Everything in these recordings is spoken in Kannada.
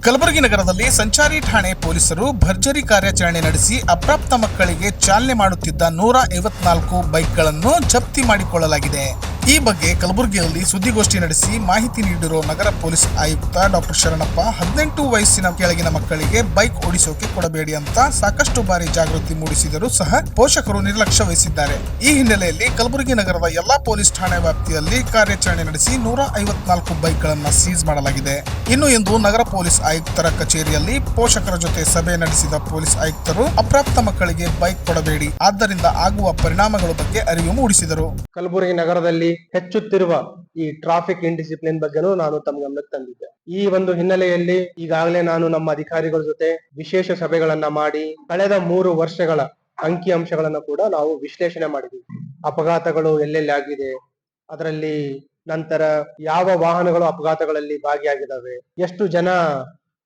ಕಲಬುರಗಿ ನಗರದಲ್ಲಿ ಸಂಚಾರಿ ಠಾಣೆ ಪೊಲೀಸರು ಭರ್ಜರಿ ಕಾರ್ಯಾಚರಣೆ ನಡೆಸಿ ಅಪ್ರಾಪ್ತ ಮಕ್ಕಳಿಗೆ ಚಾಲನೆ ಮಾಡುತ್ತಿದ್ದ 154 ಬೈಕ್ಗಳನ್ನು ಜಪ್ತಿ ಮಾಡಿಕೊಳ್ಳಲಾಗಿದೆ. ಈ ಬಗ್ಗೆ ಕಲಬುರಗಿಯಲ್ಲಿ ಸುದ್ದಿಗೋಷ್ಠಿ ನಡೆಸಿ ಮಾಹಿತಿ ನೀಡಿರುವ ನಗರ ಪೊಲೀಸ್ ಆಯುಕ್ತ ಡಾಕ್ಟರ್ ಶರಣಪ್ಪ, 18 ವಯಸ್ಸಿನ ಕೆಳಗಿನ ಮಕ್ಕಳಿಗೆ ಬೈಕ್ ಓಡಿಸೋಕೆ ಕೊಡಬೇಡಿ ಅಂತ ಸಾಕಷ್ಟು ಬಾರಿ ಜಾಗೃತಿ ಮೂಡಿಸಿದರೂ ಸಹ ಪೋಷಕರು ನಿರ್ಲಕ್ಷ್ಯ ವಹಿಸಿದ್ದಾರೆ. ಈ ಹಿನ್ನೆಲೆಯಲ್ಲಿ ಕಲಬುರಗಿ ನಗರದ ಎಲ್ಲಾ ಪೊಲೀಸ್ ಠಾಣೆ ವ್ಯಾಪ್ತಿಯಲ್ಲಿ ಕಾರ್ಯಾಚರಣೆ ನಡೆಸಿ 154 ಬೈಕ್ಗಳನ್ನು ಸೀಸ್ ಮಾಡಲಾಗಿದೆ. ಇನ್ನು ಇಂದು ನಗರ ಪೊಲೀಸ್ ಆಯುಕ್ತರ ಕಚೇರಿಯಲ್ಲಿ ಪೋಷಕರ ಜೊತೆ ಸಭೆ ನಡೆಸಿದ ಪೊಲೀಸ್ ಆಯುಕ್ತರು ಅಪ್ರಾಪ್ತ ಮಕ್ಕಳಿಗೆ ಬೈಕ್ ಕೊಡಬೇಡಿ, ಆದ್ದರಿಂದ ಆಗುವ ಪರಿಣಾಮಗಳ ಬಗ್ಗೆ ಅರಿವು ಮೂಡಿಸಿದರು. ಕಲಬುರಗಿ ನಗರದಲ್ಲಿ ಹೆಚ್ಚುತ್ತಿರುವ ಈ ಟ್ರಾಫಿಕ್ ಇಂಡಿಸಿಪ್ಲಿನ್ ಬಗ್ಗೆನೂ ನಾನು ತಮ್ಮ ಗಮನಕ್ಕೆ ತಂದಿದ್ದೆ. ಈ ಒಂದು ಹಿನ್ನೆಲೆಯಲ್ಲಿ ಈಗಾಗಲೇ ನಾನು ನಮ್ಮ ಅಧಿಕಾರಿಗಳ ಜೊತೆ ವಿಶೇಷ ಸಭೆಗಳನ್ನ ಮಾಡಿ ಕಳೆದ 3 ವರ್ಷಗಳ ಅಂಕಿ ಅಂಶಗಳನ್ನ ಕೂಡ ನಾವು ವಿಶ್ಲೇಷಣೆ ಮಾಡಿದ್ವಿ. ಅಪಘಾತಗಳು ಎಲ್ಲೆಲ್ಲಿ ಆಗಿದೆ, ಅದರಲ್ಲಿ ನಂತರ ಯಾವ ವಾಹನಗಳು ಅಪಘಾತಗಳಲ್ಲಿ ಭಾಗಿಯಾಗಿದ್ದಾವೆ, ಎಷ್ಟು ಜನ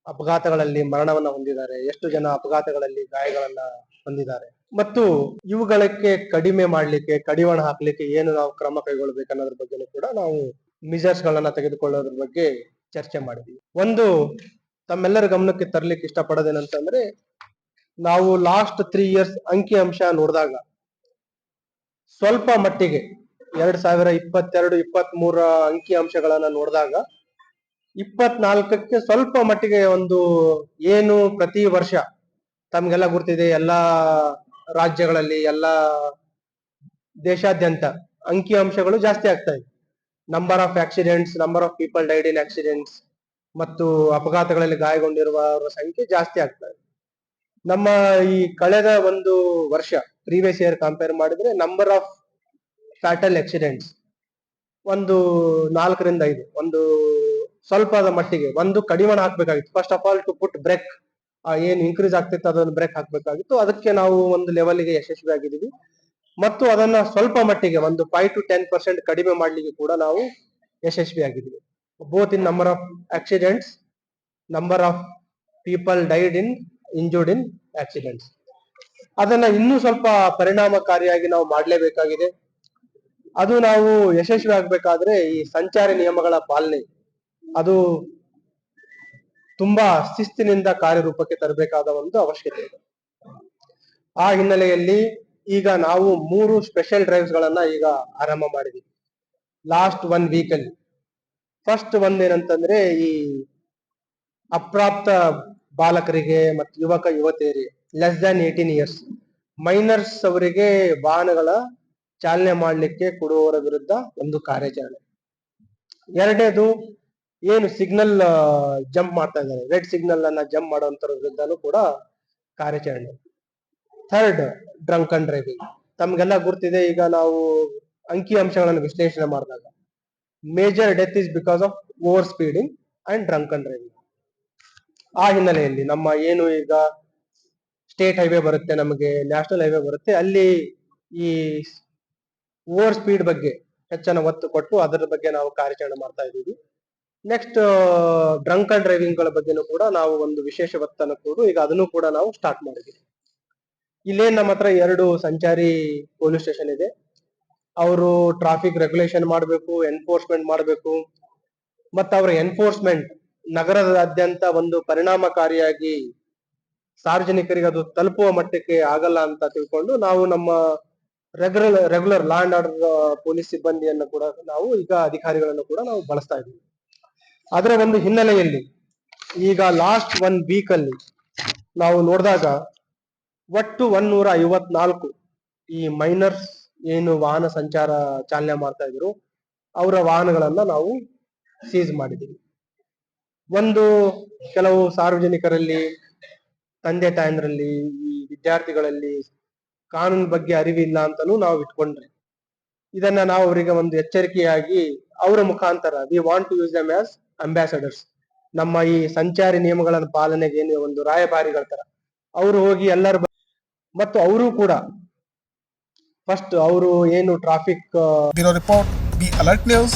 ಅಪಘಾತಗಳಲ್ಲಿ ಮರಣವನ್ನ ಹೊಂದಿದ್ದಾರೆ, ಎಷ್ಟು ಜನ ಅಪಘಾತಗಳಲ್ಲಿ ಗಾಯಗಳನ್ನ ಹೊಂದಿದ್ದಾರೆ, ಮತ್ತು ಇವುಗಳಕ್ಕೆ ಕಡಿಮೆ ಮಾಡ್ಲಿಕ್ಕೆ, ಕಡಿವಾಣ ಹಾಕ್ಲಿಕ್ಕೆ ಏನು ನಾವು ಕ್ರಮ ಕೈಗೊಳ್ಬೇಕು ಅನ್ನೋದ್ರ ಬಗ್ಗೆ ಕೂಡ ನಾವು ಮೆಜರ್ಸ್ ಗಳನ್ನ ತೆಗೆದುಕೊಳ್ಳೋದ್ರ ಬಗ್ಗೆ ಚರ್ಚೆ ಮಾಡಿದ್ವಿ. ಒಂದು ತಮ್ಮೆಲ್ಲರ ಗಮನಕ್ಕೆ ತರ್ಲಿಕ್ಕೆ ಇಷ್ಟಪಡೋದೇನಂತಂದ್ರೆ, ನಾವು ಲಾಸ್ಟ್ 3 ಇಯರ್ಸ್ ಅಂಕಿ ಅಂಶ ನೋಡಿದಾಗ ಸ್ವಲ್ಪ ಮಟ್ಟಿಗೆ 2022-23 ಅಂಕಿ ಅಂಶಗಳನ್ನ ನೋಡಿದಾಗ 24ಕ್ಕೆ ಸ್ವಲ್ಪ ಮಟ್ಟಿಗೆ ಒಂದು ಏನು ಪ್ರತಿ ವರ್ಷ ತಮ್ಗೆಲ್ಲ ಗೊತ್ತಿದೆ, ಎಲ್ಲಾ ರಾಜ್ಯಗಳಲ್ಲಿ, ಎಲ್ಲಾ ದೇಶಾದ್ಯಂತ ಅಂಕಿ ಅಂಶಗಳು ಜಾಸ್ತಿ ಆಗ್ತಾ ಇದೆ. Number of accidents, number of people died in accidents ಮತ್ತು ಅಪಘಾತಗಳಲ್ಲಿ ಗಾಯಗೊಂಡಿರುವವರ ಸಂಖ್ಯೆ ಜಾಸ್ತಿ ಆಗ್ತಾ ಇದೆ. ನಮ್ಮ ಈ ಕಳೆದ ಒಂದು ವರ್ಷ ಪ್ರೀವಿಯಸ್ ಇಯರ್ ಕಂಪೇರ್ ಮಾಡಿದ್ರೆ ನಂಬರ್ ಆಫ್ ಫ್ಯಾಟಲ್ ಆಕ್ಸಿಡೆಂಟ್ಸ್ ಒಂದು 4ರಿಂದ 5 ಒಂದು ಸ್ವಲ್ಪದ ಮಟ್ಟಿಗೆ ಒಂದು ಕಡಿವಾಣ ಹಾಕ್ಬೇಕಾಗಿತ್ತು. First of all to put brake, ಏನ್ ಇನ್ಕ್ರೀಸ್ ಆಗ್ತಿತ್ತು ಅದನ್ನು ಬ್ರೇಕ್ ಹಾಕ್ಬೇಕಾಗಿತ್ತು. ಅದಕ್ಕೆ ನಾವು ಒಂದು ಲೆವೆಲ್ಗೆ ಯಶಸ್ವಿ ಆಗಿದ್ದೀವಿ ಮತ್ತು ಅದನ್ನ ಸ್ವಲ್ಪ ಮಟ್ಟಿಗೆ ಒಂದು 5 to 10% ಕಡಿಮೆ ಮಾಡ್ಲಿಕ್ಕೆ ಕೂಡ ನಾವು ಯಶಸ್ವಿ ಆಗಿದ್ದೀವಿ. Both in number of accidents, number of people died in injured in accidents. ಅದನ್ನ ಇನ್ನೂ ಸ್ವಲ್ಪ ಪರಿಣಾಮಕಾರಿಯಾಗಿ ನಾವು ಮಾಡಲೇಬೇಕಾಗಿದೆ. ಅದು ನಾವು ಯಶಸ್ವಿ ಆಗ್ಬೇಕಾದ್ರೆ ಈ ಸಂಚಾರಿ ನಿಯಮಗಳ ಪಾಲನೆ ಅದು ತುಂಬಾ ಶಿಸ್ತಿನಿಂದ ಕಾರ್ಯರೂಪಕ್ಕೆ ತರಬೇಕಾದ ಒಂದು ಅವಶ್ಯಕತೆ ಇದೆ. ಆ ಹಿನ್ನೆಲೆಯಲ್ಲಿ ಈಗ ನಾವು 3 ಸ್ಪೆಷಲ್ ಡ್ರೈವ್ಸ್ ಗಳನ್ನ ಈಗ ಆರಂಭ ಮಾಡಿದ್ವಿ ಲಾಸ್ಟ್ 1 ವೀಕ್ ಅಲ್ಲಿ. ಫಸ್ಟ್ ಒಂದೇನಂತಂದ್ರೆ, ಈ ಅಪ್ರಾಪ್ತ ಬಾಲಕರಿಗೆ ಮತ್ತು ಯುವಕ ಯುವತಿಯರಿಗೆ ಲೆಸ್ ದ್ಯಾನ್ 18 ಇಯರ್ಸ್ ಮೈನರ್ಸ್ ಅವರಿಗೆ ವಾಹನಗಳ ಚಾಲನೆ ಮಾಡಲಿಕ್ಕೆ ಕೊಡುವವರ ವಿರುದ್ಧ ಒಂದು ಕಾರ್ಯಾಚರಣೆ. ಎರಡನೇದು, ಏನು ಸಿಗ್ನಲ್ ಜಂಪ್ ಮಾಡ್ತಾ ಇದ್ದಾರೆ, ರೆಡ್ ಸಿಗ್ನಲ್ ಅನ್ನ ಜಂಪ್ ಮಾಡುವಂತರ ವಿರುದ್ಧನೂ ಕೂಡ ಕಾರ್ಯಾಚರಣೆ. Third, drunk and driving. ತಮ್ಗೆಲ್ಲ ಗೊತ್ತಿದೆ, ಈಗ ನಾವು ಅಂಕಿ ಅಂಶಗಳನ್ನು ವಿಶ್ಲೇಷಣೆ ಮಾಡಿದಾಗ major death is because of over speeding and drunk and driving. ಆ ಹಿನ್ನೆಲೆಯಲ್ಲಿ ನಮ್ಮ ಏನು ಈಗ ಸ್ಟೇಟ್ ಹೈವೇ ಬರುತ್ತೆ, ನಮಗೆ ನ್ಯಾಷನಲ್ ಹೈವೇ ಬರುತ್ತೆ, ಅಲ್ಲಿ ಈ ಓವರ್ ಸ್ಪೀಡ್ ಬಗ್ಗೆ ಹೆಚ್ಚಿನ ಒತ್ತು ಕೊಟ್ಟು ಅದರ ಬಗ್ಗೆ ನಾವು ಕಾರ್ಯಾಚರಣೆ ಮಾಡ್ತಾ ಇದ್ದೀವಿ. ನೆಕ್ಸ್ಟ್, ಡ್ರಂಕ್ ಅಂಡ್ ಡ್ರೈವಿಂಗ್ ಗಳ ಬಗ್ಗೆನೂ ಕೂಡ ನಾವು ಒಂದು ವಿಶೇಷ ಒತ್ತನ್ನು ಕೊಡು ಈಗ ಅದನ್ನು ಕೂಡ ನಾವು ಸ್ಟಾರ್ಟ್ ಮಾಡಿದ್ದೀವಿ. ಇಲ್ಲೇ ನಮ್ಮ ಹತ್ರ 2 ಸಂಚಾರಿ ಪೊಲೀಸ್ ಸ್ಟೇಷನ್ ಇದೆ. ಅವರು ಟ್ರಾಫಿಕ್ ರೆಗ್ಯುಲೇಷನ್ ಮಾಡಬೇಕು, ಎನ್ಫೋರ್ಸ್ಮೆಂಟ್ ಮಾಡಬೇಕು, ಮತ್ತು ಅವರ ಎನ್ಫೋರ್ಸ್ಮೆಂಟ್ ನಗರದಾದ್ಯಂತ ಒಂದು ಪರಿಣಾಮಕಾರಿಯಾಗಿ ಸಾರ್ವಜನಿಕರಿಗೆ ಅದು ತಲುಪುವ ಮಟ್ಟಕ್ಕೆ ಆಗಲ್ಲ ಅಂತ ತಿಳ್ಕೊಂಡು ನಾವು ನಮ್ಮ regular law and order police ಸಿಬ್ಬಂದಿಯನ್ನು ಕೂಡ ನಾವು ಈಗ ಅಧಿಕಾರಿಗಳನ್ನು ಕೂಡ ನಾವು ಬಳಸ್ತಾ ಇದ್ದೀವಿ. ಅದರ ಒಂದು ಹಿನ್ನೆಲೆಯಲ್ಲಿ ಈಗ ಲಾಸ್ಟ್ 1 ವೀಕ್ ಅಲ್ಲಿ ನಾವು ನೋಡಿದಾಗ ಒಟ್ಟು 154 ಈ ಮೈನರ್ಸ್ ಏನು ವಾಹನ ಸಂಚಾರ ಚಾಲನೆ ಮಾಡ್ತಾ ಇದ್ರು ಅವರ ವಾಹನಗಳನ್ನ ನಾವು ಸೀಸ್ ಮಾಡಿದ್ದೀವಿ. ಒಂದು ಕೆಲವು ಸಾರ್ವಜನಿಕರಲ್ಲಿ, ತಂದೆ ತಾಯಂದ್ರಲ್ಲಿ, ಈ ವಿದ್ಯಾರ್ಥಿಗಳಲ್ಲಿ ಕಾನೂನು ಬಗ್ಗೆ ಅರಿವಿಲ್ಲ ಅಂತಾನೂ ನಾವು ಇಟ್ಕೊಂಡ್ರೆ, ಇದನ್ನ ನಾವು ಅವರಿಗೆ ಒಂದು ಎಚ್ಚರಿಕೆಯಾಗಿ ಅವರ ಮುಖಾಂತರ we want to use them as ambassadors. ನಮ್ಮ ಈ ಸಂಚಾರಿ ನಿಯಮಗಳ ಪಾಲನೆಗೆ ಏನು ಒಂದು ರಾಯಭಾರಿಗಳ ತರ ಅವರು ಹೋಗಿ ಎಲ್ಲರ ಮತ್ತು ಅವರು ಕೂಡ ಫಸ್ಟ್ ಅವರು ಏನು traffic report be alert news.